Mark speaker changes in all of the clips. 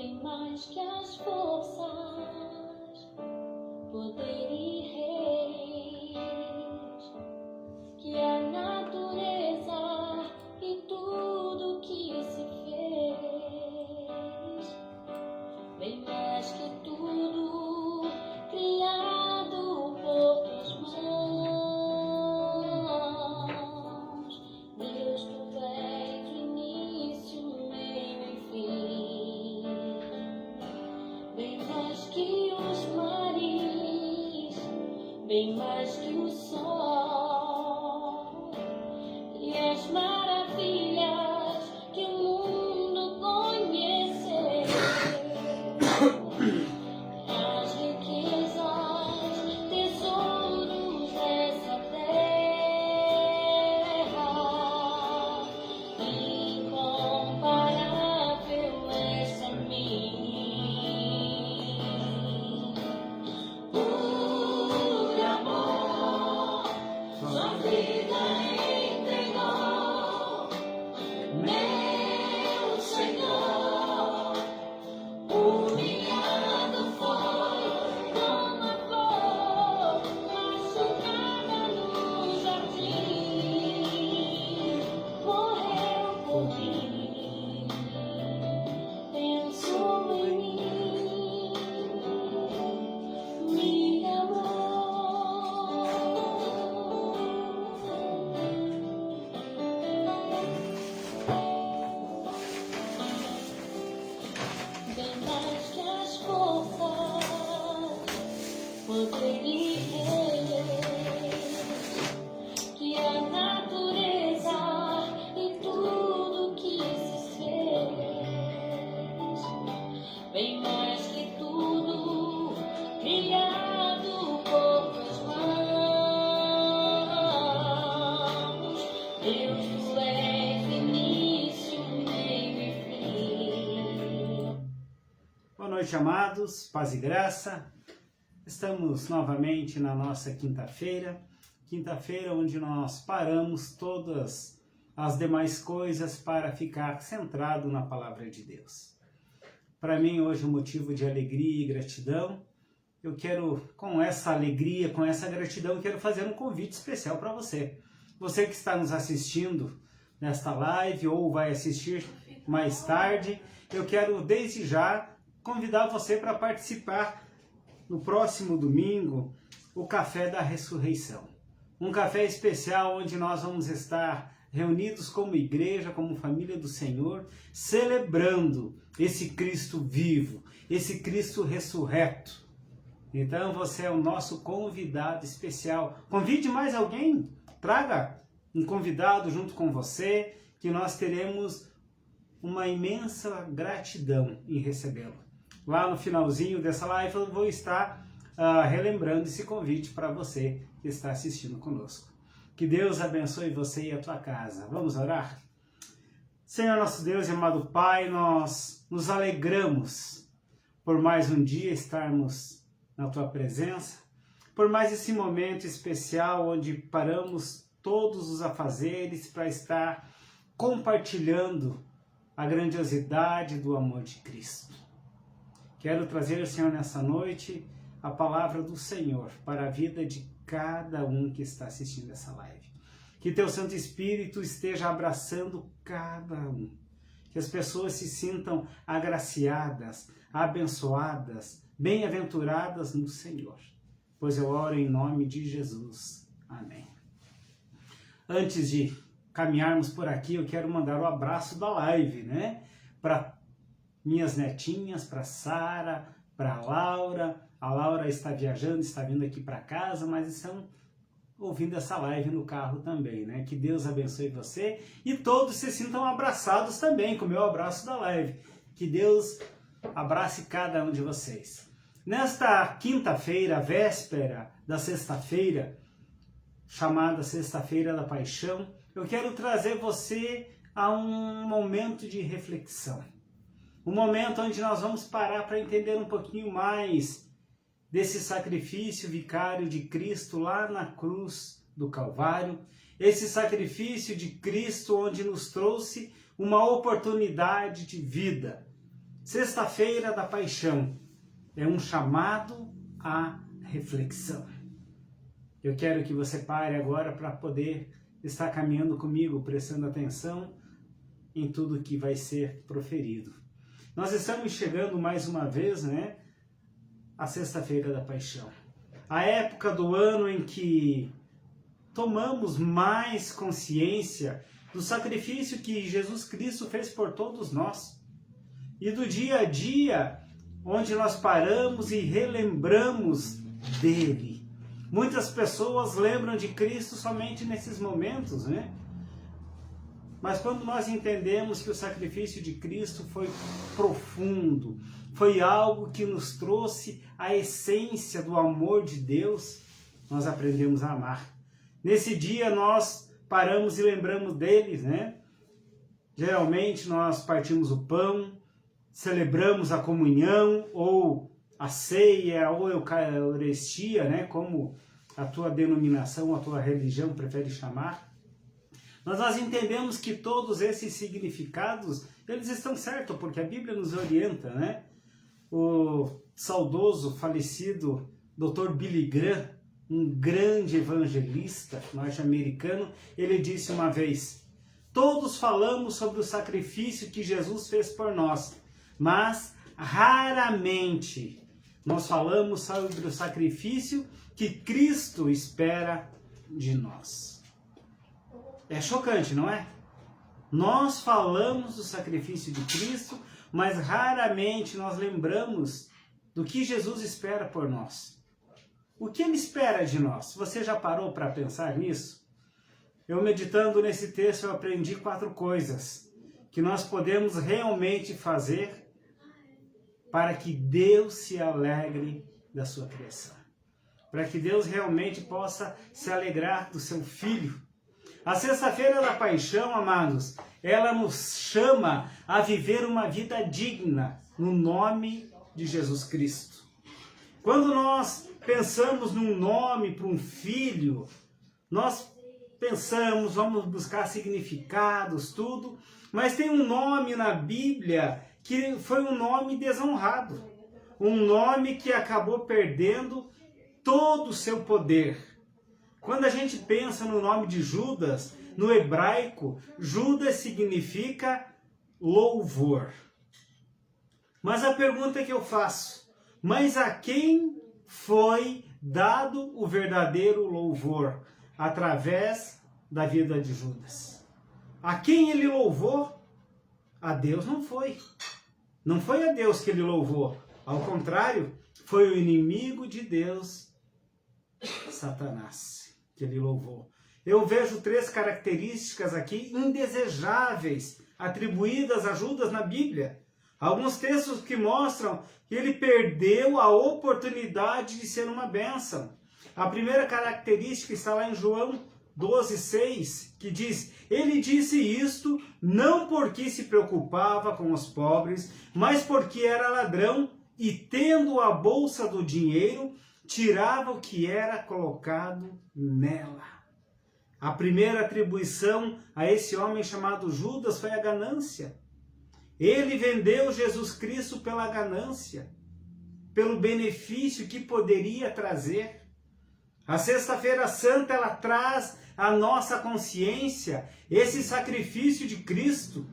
Speaker 1: bem mais que as forças, poder e reis, que a natureza e tudo que se fez, bem mais que tudo criado por tuas mãos. Deus, tu és o início, meio e fim, bem mais que os mares, bem mais que o sol e as maravilhas que o mundo conheceu. As riquezas, tesouros dessa terra, incomparável és a mim. Por amor, sua vida entregou, meu Senhor. Humilhado foi como a flor machucada no jardim, morreu por mim, pensou em mim, me amou. Bem mais que as forças, poder e reis, que a natureza e tudo que se fez, bem mais que tudo criado por tuas mãos. Deus, tu és início, meio e fim.
Speaker 2: Boa noite, amados, paz e graça. Estamos novamente na nossa quinta-feira onde nós paramos todas as demais coisas para ficar centrado na palavra de Deus. Para mim hoje é um motivo de alegria e gratidão. Eu quero, com essa alegria, com essa gratidão, quero fazer um convite especial para você. Você que está nos assistindo nesta live ou vai assistir mais tarde, eu quero desde já convidar você para participar no próximo domingo, o Café da Ressurreição. Um café especial onde nós vamos estar reunidos como igreja, como família do Senhor, celebrando esse Cristo vivo, esse Cristo ressurreto. Então você é o nosso convidado especial. Convide mais alguém, traga um convidado junto com você, que nós teremos uma imensa gratidão em recebê-lo. Lá no finalzinho dessa live eu vou estar relembrando esse convite para você que está assistindo conosco. Que Deus abençoe você e a tua casa. Vamos orar? Senhor nosso Deus e amado Pai, nós nos alegramos por mais um dia estarmos na tua presença, por mais esse momento especial onde paramos todos os afazeres para estar compartilhando a grandiosidade do amor de Cristo. Quero trazer, Senhor, nessa noite, a palavra do Senhor para a vida de cada um que está assistindo essa live. Que Teu Santo Espírito esteja abraçando cada um. Que as pessoas se sintam agraciadas, abençoadas, bem-aventuradas no Senhor. Pois eu oro em nome de Jesus. Amém. Antes de caminharmos por aqui, eu quero mandar o abraço da live, né? Para minhas netinhas, para Sara, para Laura. A Laura está viajando, está vindo aqui para casa, mas estão ouvindo essa live no carro também, né? Que Deus abençoe você e todos se sintam abraçados também com o meu abraço da live. Que Deus abrace cada um de vocês. Nesta quinta-feira, véspera da sexta-feira, chamada Sexta-feira da Paixão, eu quero trazer você a um momento de reflexão. Um momento onde nós vamos parar para entender um pouquinho mais desse sacrifício vicário de Cristo lá na cruz do Calvário, esse sacrifício de Cristo onde nos trouxe uma oportunidade de vida, Sexta-feira da Paixão é um chamado à reflexão. Eu quero que você pare agora para poder estar caminhando comigo, prestando atenção em tudo que vai ser proferido. Nós estamos chegando mais uma vez, à Sexta-feira da Paixão. A época do ano em que tomamos mais consciência do sacrifício que Jesus Cristo fez por todos nós. E do dia a dia, onde nós paramos e relembramos dele. Muitas pessoas lembram de Cristo somente nesses momentos, Mas quando nós entendemos que o sacrifício de Cristo foi profundo, foi algo que nos trouxe a essência do amor de Deus, nós aprendemos a amar. Nesse dia nós paramos e lembramos deles, Geralmente nós partimos o pão, celebramos a comunhão, ou a ceia, ou a Eucaristia, como a tua denominação, a tua religião prefere chamar. Mas nós entendemos que todos esses significados, eles estão certos, porque a Bíblia nos orienta, O saudoso, falecido Dr. Billy Graham, um grande evangelista norte-americano, ele disse uma vez: todos falamos sobre o sacrifício que Jesus fez por nós, mas raramente nós falamos sobre o sacrifício que Cristo espera de nós. É chocante, não é? Nós falamos do sacrifício de Cristo, mas raramente nós lembramos do que Jesus espera por nós. O que Ele espera de nós? Você já parou para pensar nisso? Eu, meditando nesse texto, eu aprendi 4 coisas que nós podemos realmente fazer para que Deus se alegre da sua criação. Para que Deus realmente possa se alegrar do seu Filho. A Sexta-feira da Paixão, amados, ela nos chama a viver uma vida digna no nome de Jesus Cristo. Quando nós pensamos num nome para um filho, nós pensamos, vamos buscar significados, tudo, mas tem um nome na Bíblia que foi um nome desonrado, um nome que acabou perdendo todo o seu poder. Quando a gente pensa no nome de Judas, no hebraico, Judas significa louvor. Mas a pergunta que eu faço, mas a quem foi dado o verdadeiro louvor? Através da vida de Judas. A quem ele louvou? A Deus não foi. Não foi a Deus que ele louvou. Ao contrário, foi o inimigo de Deus, Satanás, que ele louvou. Eu vejo 3 características aqui indesejáveis atribuídas a Judas na Bíblia. Alguns textos que mostram que ele perdeu a oportunidade de ser uma bênção. A primeira característica está lá em João 12:6, que diz: ele disse isto não porque se preocupava com os pobres, mas porque era ladrão e, tendo a bolsa do dinheiro, tirava o que era colocado nela. A primeira atribuição a esse homem chamado Judas foi a ganância. Ele vendeu Jesus Cristo pela ganância, pelo benefício que poderia trazer. A Sexta-feira Santa, ela traz à nossa consciência esse sacrifício de Cristo.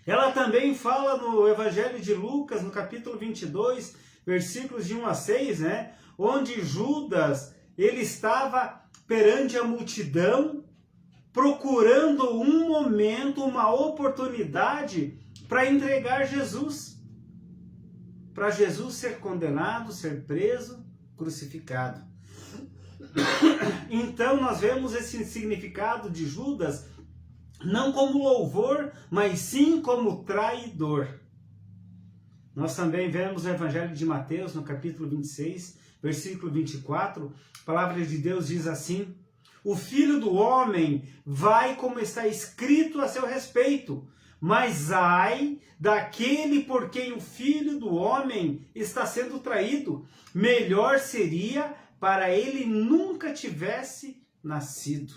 Speaker 2: Ela também fala no Evangelho de Lucas, no capítulo 22, versículos de 1 a 6, onde Judas, ele estava perante a multidão, procurando um momento, uma oportunidade para entregar Jesus. Para Jesus ser condenado, ser preso, crucificado. Então nós vemos esse significado de Judas não como louvor, mas sim como traidor. Nós também vemos no Evangelho de Mateus, no capítulo 26, versículo 24, a palavra de Deus diz assim: o Filho do Homem vai como está escrito a seu respeito, mas ai daquele por quem o Filho do Homem está sendo traído. Melhor seria para ele nunca tivesse nascido.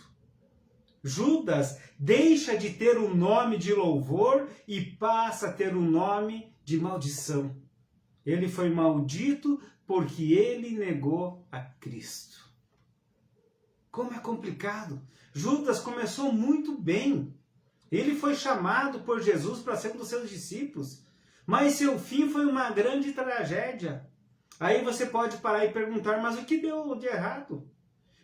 Speaker 2: Judas deixa de ter um nome de louvor e passa a ter um nome de maldição. Ele foi maldito porque ele negou a Cristo. Como é complicado. Judas começou muito bem. Ele foi chamado por Jesus para ser um dos seus discípulos. Mas seu fim foi uma grande tragédia. Aí você pode parar e perguntar, mas o que deu de errado?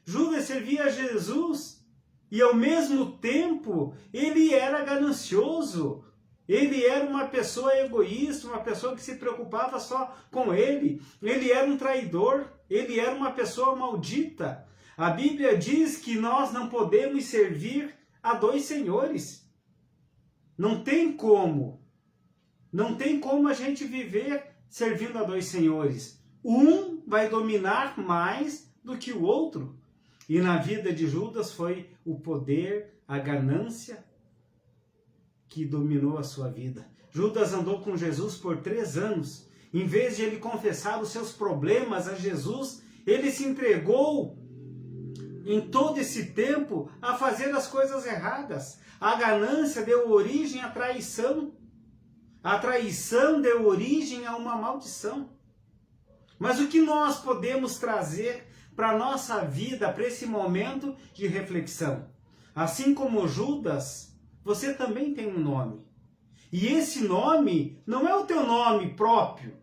Speaker 2: Judas servia a Jesus e ao mesmo tempo ele era ganancioso. Ele era uma pessoa egoísta, uma pessoa que se preocupava só com ele. Ele era um traidor, ele era uma pessoa maldita. A Bíblia diz que nós não podemos servir a dois senhores. Não tem como. Não tem como a gente viver servindo a dois senhores. Um vai dominar mais do que o outro. E na vida de Judas foi o poder, a ganância que dominou a sua vida. Judas andou com Jesus por 3 anos. Em vez de ele confessar os seus problemas a Jesus, ele se entregou em todo esse tempo a fazer as coisas erradas. A ganância deu origem à traição. A traição deu origem a uma maldição. Mas o que nós podemos trazer para a nossa vida, para esse momento de reflexão? Assim como Judas, você também tem um nome. E esse nome não é o teu nome próprio,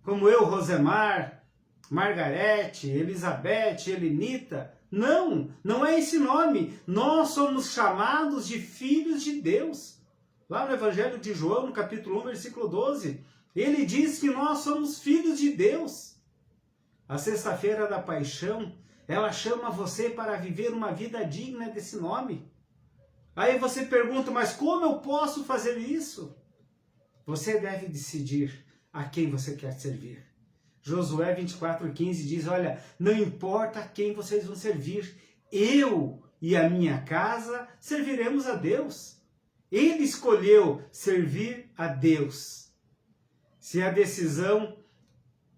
Speaker 2: como eu, Rosemar, Margarete, Elizabeth, Helenita. Não, não é esse nome. Nós somos chamados de filhos de Deus. Lá no Evangelho de João, no capítulo 1, versículo 12, ele diz que nós somos filhos de Deus. A Sexta-feira da Paixão, ela chama você para viver uma vida digna desse nome. Aí você pergunta, mas como eu posso fazer isso? Você deve decidir a quem você quer servir. Josué 24,15 diz, olha, não importa a quem vocês vão servir, eu e a minha casa serviremos a Deus. Ele escolheu servir a Deus. Se a decisão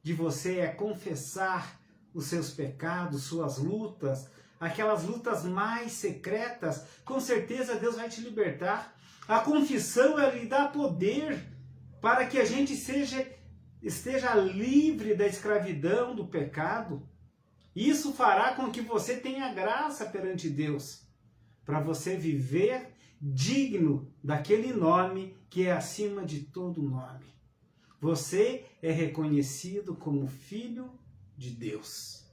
Speaker 2: de você é confessar os seus pecados, suas lutas, aquelas lutas mais secretas, com certeza Deus vai te libertar. A confissão, ela lhe dá poder para que a gente esteja livre da escravidão, do pecado. Isso fará com que você tenha graça perante Deus, para você viver digno daquele nome que é acima de todo nome. Você é reconhecido como filho de Deus.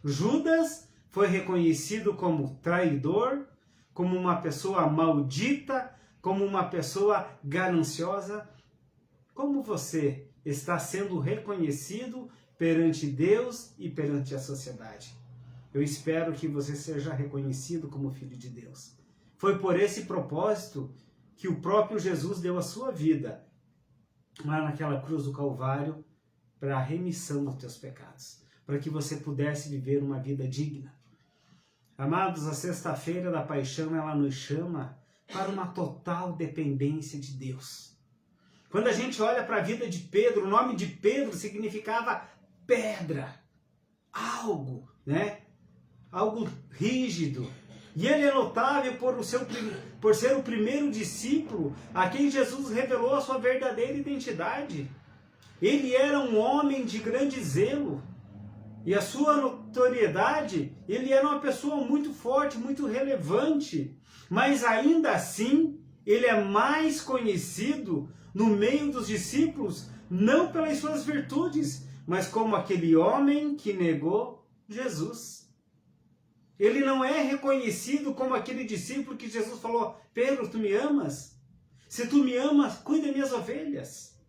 Speaker 2: Judas foi reconhecido como traidor, como uma pessoa maldita, como uma pessoa gananciosa. Como você está sendo reconhecido perante Deus e perante a sociedade? Eu espero que você seja reconhecido como filho de Deus. Foi por esse propósito que o próprio Jesus deu a sua vida lá naquela cruz do Calvário para a remissão dos teus pecados, para que você pudesse viver uma vida digna. Amados, a Sexta-feira da Paixão, ela nos chama para uma total dependência de Deus. Quando a gente olha para a vida de Pedro, o nome de Pedro significava pedra, algo, né? Algo rígido. E ele é notável por ser o primeiro discípulo a quem Jesus revelou a sua verdadeira identidade. Ele era um homem de grande zelo. E a sua notoriedade, ele era uma pessoa muito forte, muito relevante. Mas ainda assim, ele é mais conhecido no meio dos discípulos, não pelas suas virtudes, mas como aquele homem que negou Jesus. Ele não é reconhecido como aquele discípulo que Jesus falou, Pedro, tu me amas? Se tu me amas, cuida das minhas ovelhas.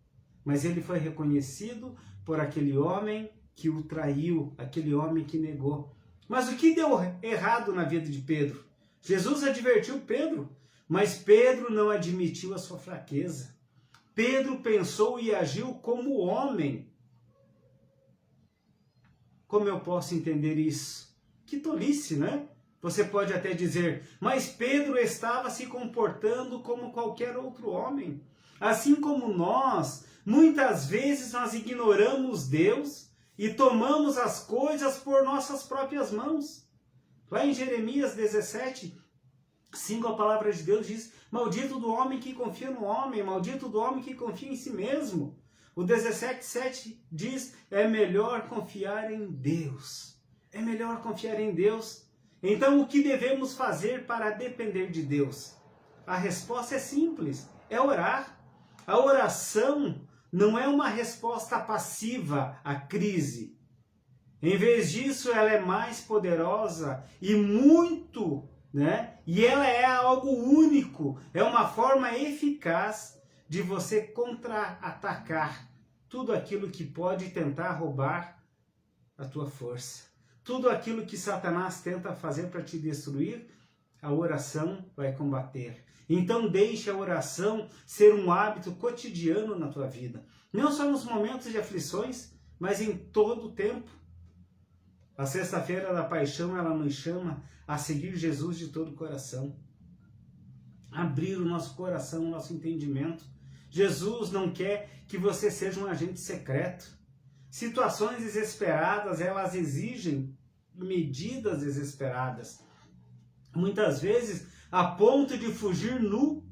Speaker 2: Mas ele foi reconhecido por aquele homem que o traiu, aquele homem que negou. Mas o que deu errado na vida de Pedro? Jesus advertiu Pedro, mas Pedro não admitiu a sua fraqueza. Pedro pensou e agiu como homem. Como eu posso entender isso? Que tolice, né? Você pode até dizer, mas Pedro estava se comportando como qualquer outro homem. Assim como nós, muitas vezes nós ignoramos Deus e tomamos as coisas por nossas próprias mãos. Lá em Jeremias 17, 5, a palavra de Deus diz, maldito do homem que confia no homem, maldito do homem que confia em si mesmo. O 17:7 diz, é melhor confiar em Deus. É melhor confiar em Deus. Então, o que devemos fazer para depender de Deus? A resposta é simples, é orar. A oração não é uma resposta passiva à crise. Em vez disso, ela é mais poderosa e muito, E ela é algo único, é uma forma eficaz de você contra-atacar tudo aquilo que pode tentar roubar a tua força. Tudo aquilo que Satanás tenta fazer para te destruir, a oração vai combater. Então deixe a oração ser um hábito cotidiano na tua vida. Não só nos momentos de aflições, mas em todo o tempo. A Sexta-feira da Paixão, ela nos chama a seguir Jesus de todo o coração. Abrir o nosso coração, o nosso entendimento. Jesus não quer que você seja um agente secreto. Situações desesperadas, elas exigem medidas desesperadas. Muitas vezes, a ponto de fugir nu,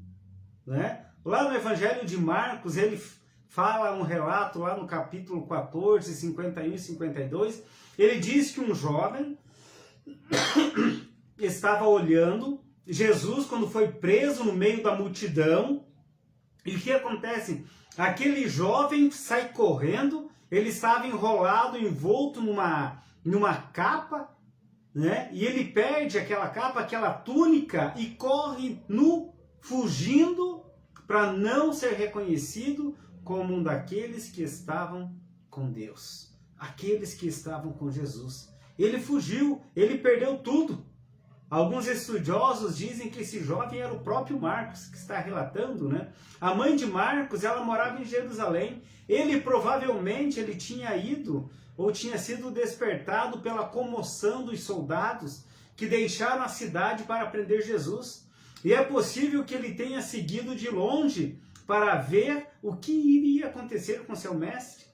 Speaker 2: Lá no Evangelho de Marcos, ele fala um relato lá no capítulo 14, 51 e 52, ele diz que um jovem estava olhando Jesus quando foi preso no meio da multidão, e o que acontece? Aquele jovem sai correndo, ele estava enrolado, envolto numa capa, E ele perde aquela capa, aquela túnica e corre nu, fugindo para não ser reconhecido como um daqueles que estavam com Deus, aqueles que estavam com Jesus. Ele fugiu, ele perdeu tudo. Alguns estudiosos dizem que esse jovem era o próprio Marcos, que está relatando, A mãe de Marcos, ela morava em Jerusalém. Ele provavelmente tinha ido ou tinha sido despertado pela comoção dos soldados que deixaram a cidade para prender Jesus. E é possível que ele tenha seguido de longe para ver o que iria acontecer com seu mestre.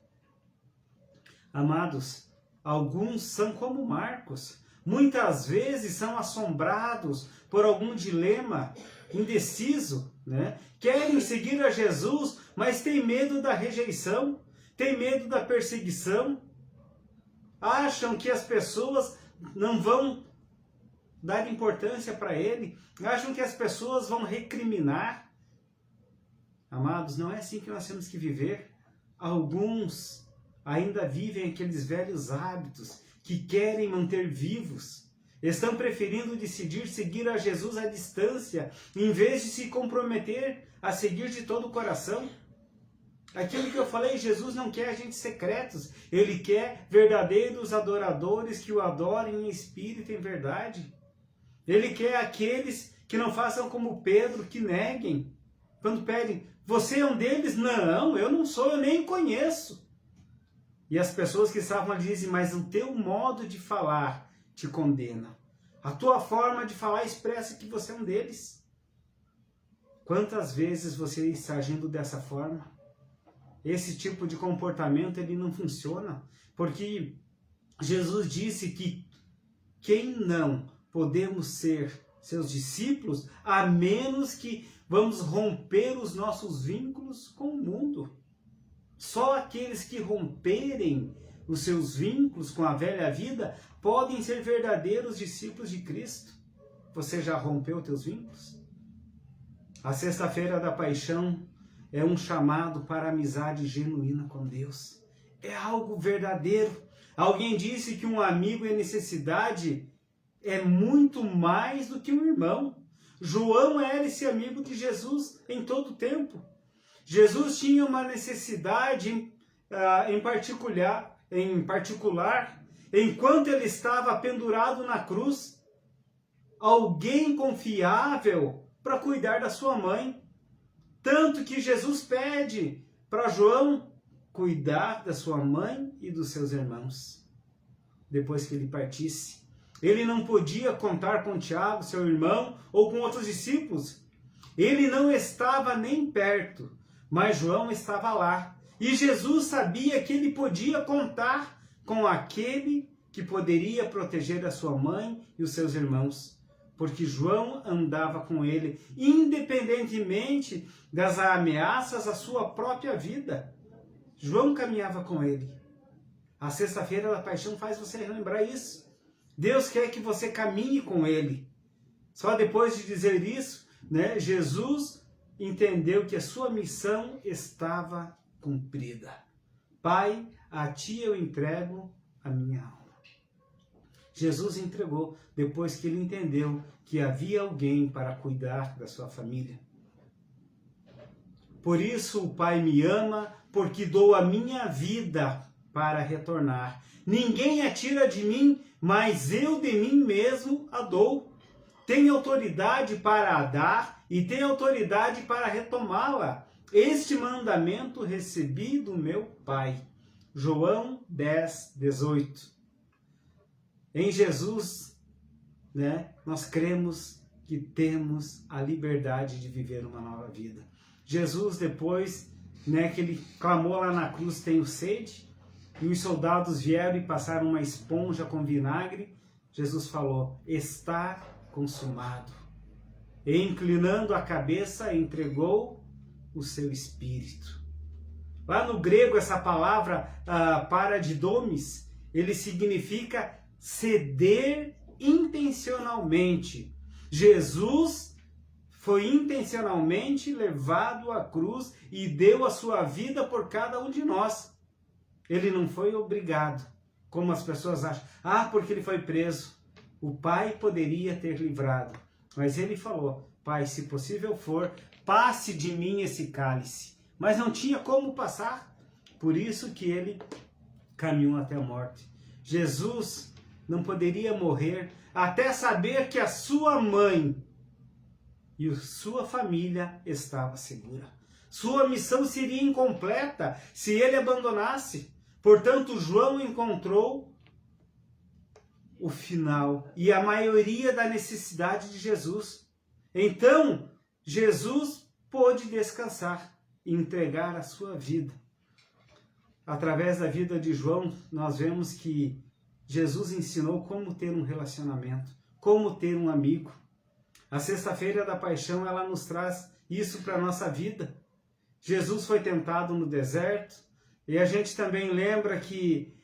Speaker 2: Amados, alguns são como Marcos. Muitas vezes são assombrados por algum dilema indeciso, Querem seguir a Jesus, mas têm medo da rejeição, têm medo da perseguição. Acham que as pessoas não vão dar importância para ele, acham que as pessoas vão recriminar. Amados, não é assim que nós temos que viver. Alguns ainda vivem aqueles velhos hábitos que querem manter vivos. Estão preferindo decidir seguir a Jesus à distância, em vez de se comprometer a seguir de todo o coração. Aquilo que eu falei, Jesus não quer agentes secretos. Ele quer verdadeiros adoradores que o adorem em espírito e em verdade. Ele quer aqueles que não façam como Pedro, que neguem. Quando pedem, você é um deles? Não, eu não sou, eu nem conheço. E as pessoas que estavam ali dizem, mas o teu modo de falar te condena. A tua forma de falar expressa que você é um deles. Quantas vezes você está agindo dessa forma? Esse tipo de comportamento ele não funciona, porque Jesus disse que quem não podemos ser seus discípulos, a menos que vamos romper os nossos vínculos com o mundo. Só aqueles que romperem os seus vínculos com a velha vida podem ser verdadeiros discípulos de Cristo. Você já rompeu teus vínculos? A Sexta-feira da Paixão é um chamado para a amizade genuína com Deus. É algo verdadeiro. Alguém disse que um amigo em necessidade é muito mais do que um irmão. João era esse amigo de Jesus em todo o tempo. Jesus tinha uma necessidade em particular, enquanto ele estava pendurado na cruz, alguém confiável para cuidar da sua mãe. Tanto que Jesus pede para João cuidar da sua mãe e dos seus irmãos. Depois que ele partisse, ele não podia contar com Tiago, seu irmão, ou com outros discípulos. Ele não estava nem perto, mas João estava lá. E Jesus sabia que ele podia contar com aquele que poderia proteger a sua mãe e os seus irmãos. Porque João andava com ele, independentemente das ameaças à sua própria vida. João caminhava com ele. A sexta-feira da paixão faz você relembrar isso. Deus quer que você caminhe com ele. Só depois de dizer isso, né, Jesus entendeu que a sua missão estava cumprida. Pai, a ti eu entrego a minha alma. Jesus entregou depois que ele entendeu que havia alguém para cuidar da sua família. Por isso o Pai me ama, porque dou a minha vida para retornar. Ninguém a tira de mim, mas eu de mim mesmo a dou. Tenho autoridade para a dar e tenho autoridade para retomá-la. Este mandamento recebi do meu Pai. João 10, 18. Em Jesus, né, nós cremos que temos a liberdade de viver uma nova vida. Jesus, depois, né, que ele clamou lá na cruz, tenho sede, e os soldados vieram e passaram uma esponja com vinagre, Jesus falou, está consumado. E inclinando a cabeça, entregou o seu espírito. Lá no grego, essa palavra paradidomes, ele significa ceder intencionalmente. Jesus foi intencionalmente levado à cruz e deu a sua vida por cada um de nós. Ele não foi obrigado, como as pessoas acham. Porque ele foi preso. O Pai poderia ter livrado. Mas ele falou, Pai, se possível for, passe de mim esse cálice. Mas não tinha como passar. Por isso que ele caminhou até a morte. Jesus não poderia morrer até saber que a sua mãe e a sua família estava segura. Sua missão seria incompleta se ele abandonasse. Portanto, João encontrou o final e a maioria da necessidade de Jesus. Então, Jesus pôde descansar e entregar a sua vida. Através da vida de João, nós vemos que Jesus ensinou como ter um relacionamento, como ter um amigo. A sexta-feira da paixão, ela nos traz isso para a nossa vida. Jesus foi tentado no deserto e a gente também lembra que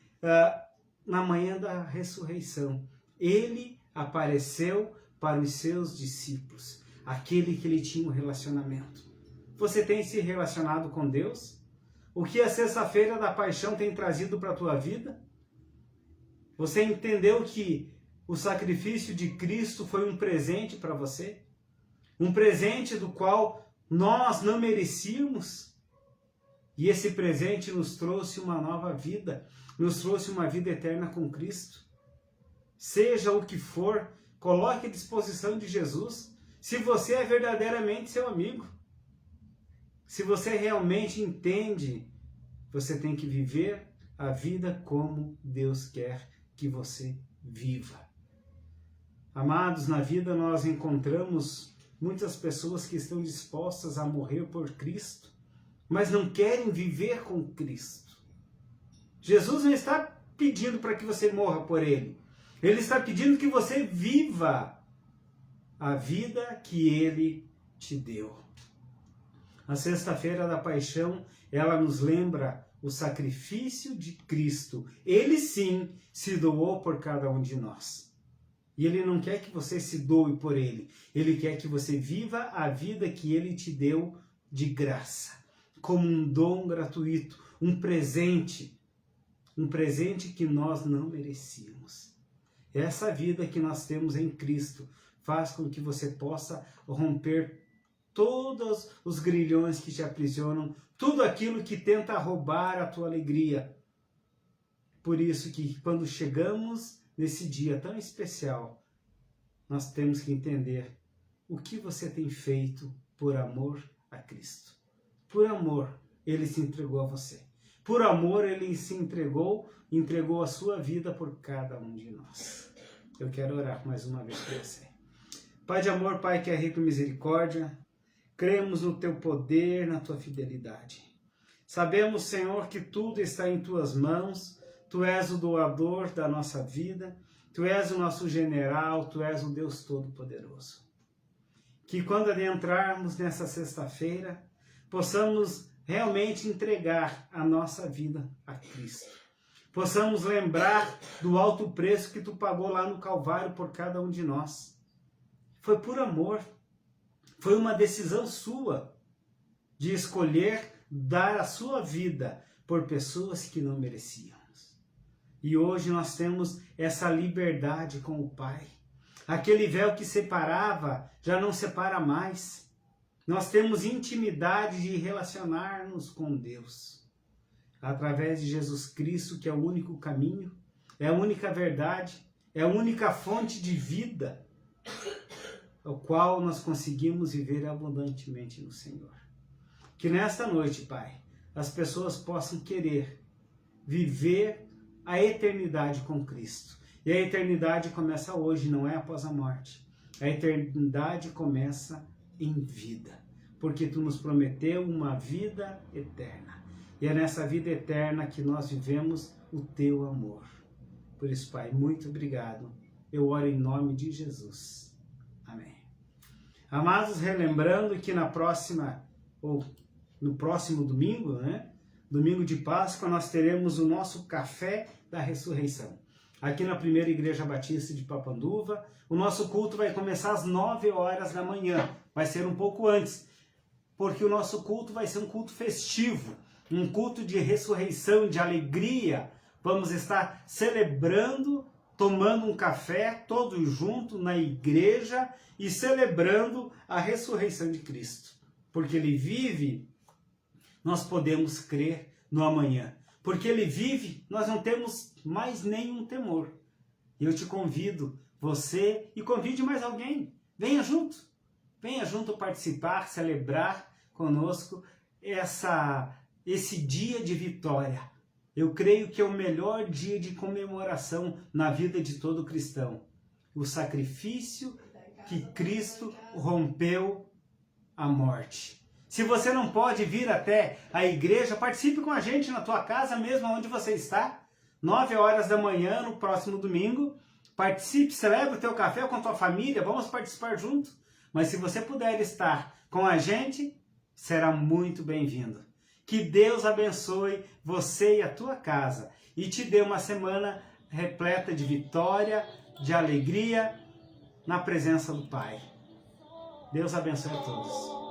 Speaker 2: na manhã da ressurreição, ele apareceu para os seus discípulos, aquele que ele tinha um relacionamento. Você tem se relacionado com Deus? O que a sexta-feira da paixão tem trazido para a tua vida? Você entendeu que o sacrifício de Cristo foi um presente para você? Um presente do qual nós não merecíamos? E esse presente nos trouxe uma nova vida, nos trouxe uma vida eterna com Cristo. Seja o que for, coloque à disposição de Jesus. Se você é verdadeiramente seu amigo, se você realmente entende, você tem que viver a vida como Deus quer que você viva. Amados, na vida nós encontramos muitas pessoas que estão dispostas a morrer por Cristo, mas não querem viver com Cristo. Jesus não está pedindo para que você morra por Ele. Ele está pedindo que você viva a vida que Ele te deu. A sexta-feira da paixão, ela nos lembra o sacrifício de Cristo. Ele sim se doou por cada um de nós. E Ele não quer que você se doe por Ele. Ele quer que você viva a vida que Ele te deu de graça, como um dom gratuito, um presente que nós não merecíamos. Essa vida que nós temos em Cristo faz com que você possa romper todos os grilhões que te aprisionam, tudo aquilo que tenta roubar a tua alegria. Por isso que quando chegamos nesse dia tão especial, nós temos que entender o que você tem feito por amor a Cristo. Por amor, Ele se entregou a você. Por amor, Ele se entregou a sua vida por cada um de nós. Eu quero orar mais uma vez por você. Pai de amor, Pai que é rico em misericórdia, cremos no Teu poder, na Tua fidelidade. Sabemos, Senhor, que tudo está em Tuas mãos. Tu és o doador da nossa vida. Tu és o nosso general. Tu és o Deus Todo-Poderoso. Que quando adentrarmos nessa sexta-feira, possamos realmente entregar a nossa vida a Cristo. Possamos lembrar do alto preço que tu pagou lá no Calvário por cada um de nós. Foi por amor. Foi uma decisão sua de escolher dar a sua vida por pessoas que não merecíamos. E hoje nós temos essa liberdade com o Pai. Aquele véu que separava já não separa mais. Nós temos intimidade de relacionar-nos com Deus. Através de Jesus Cristo, que é o único caminho, é a única verdade, é a única fonte de vida, o qual nós conseguimos viver abundantemente no Senhor. Que nesta noite, Pai, as pessoas possam querer viver a eternidade com Cristo. E a eternidade começa hoje, não é após a morte. A eternidade começa em vida, porque Tu nos prometeu uma vida eterna. E é nessa vida eterna que nós vivemos o Teu amor. Por isso, Pai, muito obrigado. Eu oro em nome de Jesus. Amém. Amados, relembrando que no próximo domingo, né? Domingo de Páscoa, nós teremos o nosso Café da Ressurreição. Aqui na Primeira Igreja Batista de Papanduva, o nosso culto vai começar às 9 horas da manhã. Vai ser um pouco antes, porque o nosso culto vai ser um culto festivo, um culto de ressurreição, de alegria. Vamos estar celebrando, tomando um café, todos juntos na igreja e celebrando a ressurreição de Cristo. Porque Ele vive, nós podemos crer no amanhã. Porque Ele vive, nós não temos mais nenhum temor. E eu te convido, você, e convide mais alguém. Venha junto participar, celebrar conosco esse dia de vitória. Eu creio que é o melhor dia de comemoração na vida de todo cristão. O sacrifício que Cristo rompeu a morte. Se você não pode vir até a igreja, participe com a gente na tua casa mesmo, onde você está. 9 horas da manhã, no próximo domingo. Participe, celebre o teu café com a tua família, vamos participar junto. Mas se você puder estar com a gente, será muito bem-vindo. Que Deus abençoe você e a tua casa e te dê uma semana repleta de vitória, de alegria, na presença do Pai. Deus abençoe a todos.